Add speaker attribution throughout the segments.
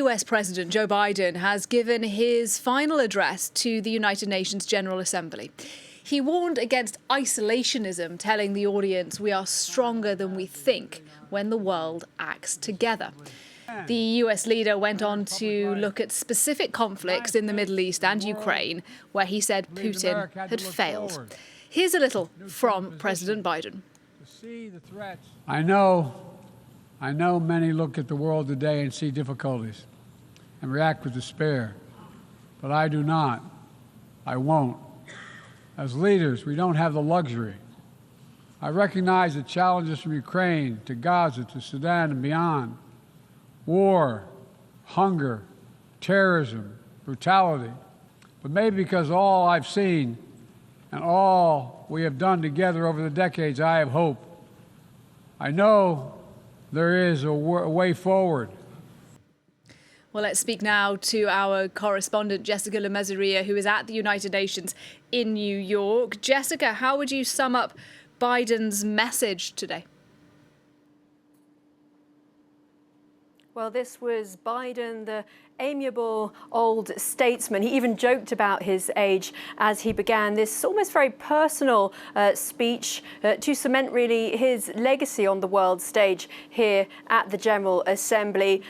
Speaker 1: US President Joe Biden has given his final address to the United Nations General Assembly. He warned against isolationism, telling the audience we are stronger than we think when the world acts together. The US leader went on to look at specific conflicts in the Middle East and Ukraine, where he said Putin had failed. Here's a little from President Biden.
Speaker 2: I know many look at the world today and see difficulties and react with despair, but I do not. I won't. As leaders, we don't have the luxury. I recognize the challenges from Ukraine to Gaza to Sudan and beyond. War, hunger, terrorism, brutality. But maybe because all I've seen and all we have done together over the decades, I have hope. I know there is a way forward.
Speaker 1: Well, let's speak now to our correspondent, Jessica Lemezzeria, who is at the United Nations in New York. Jessica, how would you sum up Biden's message today?
Speaker 3: Well, this was Biden, the amiable old statesman. He even joked about his age as he began this almost very personal speech to cement really his legacy on the world stage here at the General Assembly.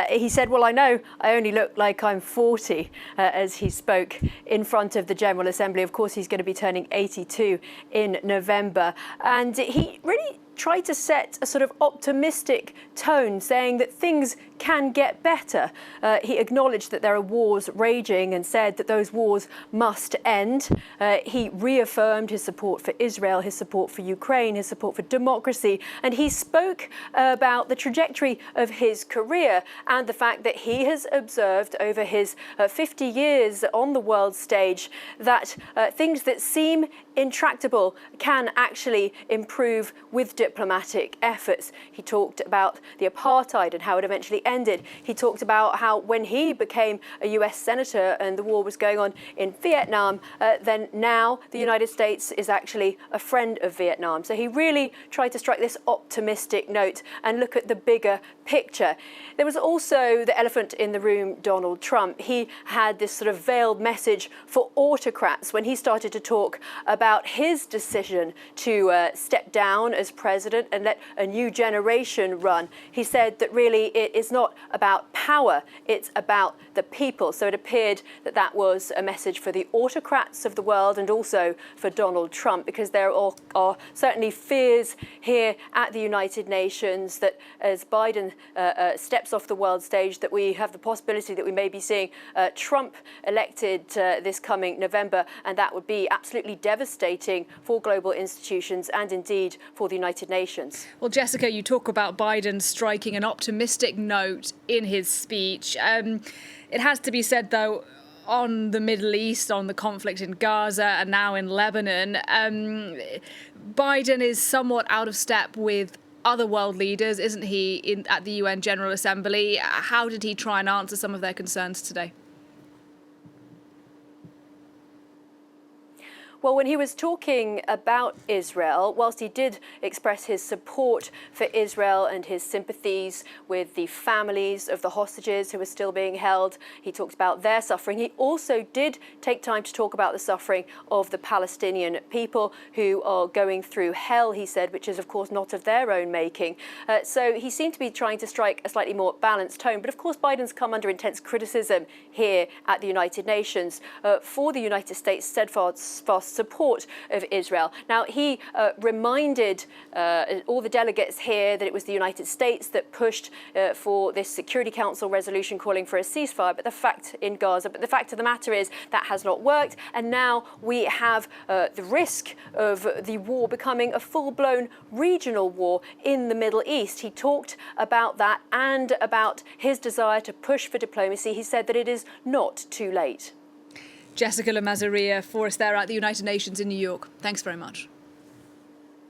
Speaker 3: He said, well, I know I only look like I'm 40 as he spoke in front of the General Assembly. Of course, he's going to be turning 82 in November. And he really tried to set a sort of optimistic tone, saying that things can get better. He acknowledged that there are wars raging and said that those wars must end. He reaffirmed his support for Israel, his support for Ukraine, his support for democracy, and he spoke about the trajectory of his career and the fact that he has observed over his 50 years on the world stage that things that seem intractable can actually improve with diplomatic efforts. He talked about the apartheid and how it eventually ended. He talked about how when he became a US senator and the war was going on in Vietnam, then now the United States is actually a friend of Vietnam. So he really tried to strike this optimistic note and look at the bigger picture. There was also the elephant in the room, Donald Trump. He had this sort of veiled message for autocrats when he started to talk about his decision to step down as president and let a new generation run. He said that really it is not about power, it's about the people. So it appeared that that was a message for the autocrats of the world and also for Donald Trump, because there are certainly fears here at the United Nations that as Biden steps off the world stage, that we have the possibility that we may be seeing Trump elected this coming November, and that would be absolutely devastating for global institutions and indeed for the United Nations.
Speaker 1: Well, Jessica, you talk about Biden striking an optimistic note in his speech. It has to be said, though, on the Middle East, on the conflict in Gaza and now in Lebanon, Biden is somewhat out of step with other world leaders, isn't he, at the UN General Assembly? How did he try and answer some of their concerns today?
Speaker 3: Well, when he was talking about Israel, whilst he did express his support for Israel and his sympathies with the families of the hostages who are still being held, he talked about their suffering. He also did take time to talk about the suffering of the Palestinian people who are going through hell, he said, which is, of course, not of their own making. So he seemed to be trying to strike a slightly more balanced tone. But, of course, Biden's come under intense criticism here at the United Nations for the United States' steadfast support of Israel. Now, he reminded all the delegates here that it was the United States that pushed for this Security Council resolution calling for a ceasefire, but the fact of the matter is that has not worked, and now we have the risk of the war becoming a full-blown regional war in the Middle East. He talked about that and about his desire to push for diplomacy. He said that it is not too late.
Speaker 1: Jessica Lemezzeria for us there at the United Nations in New York. Thanks very much.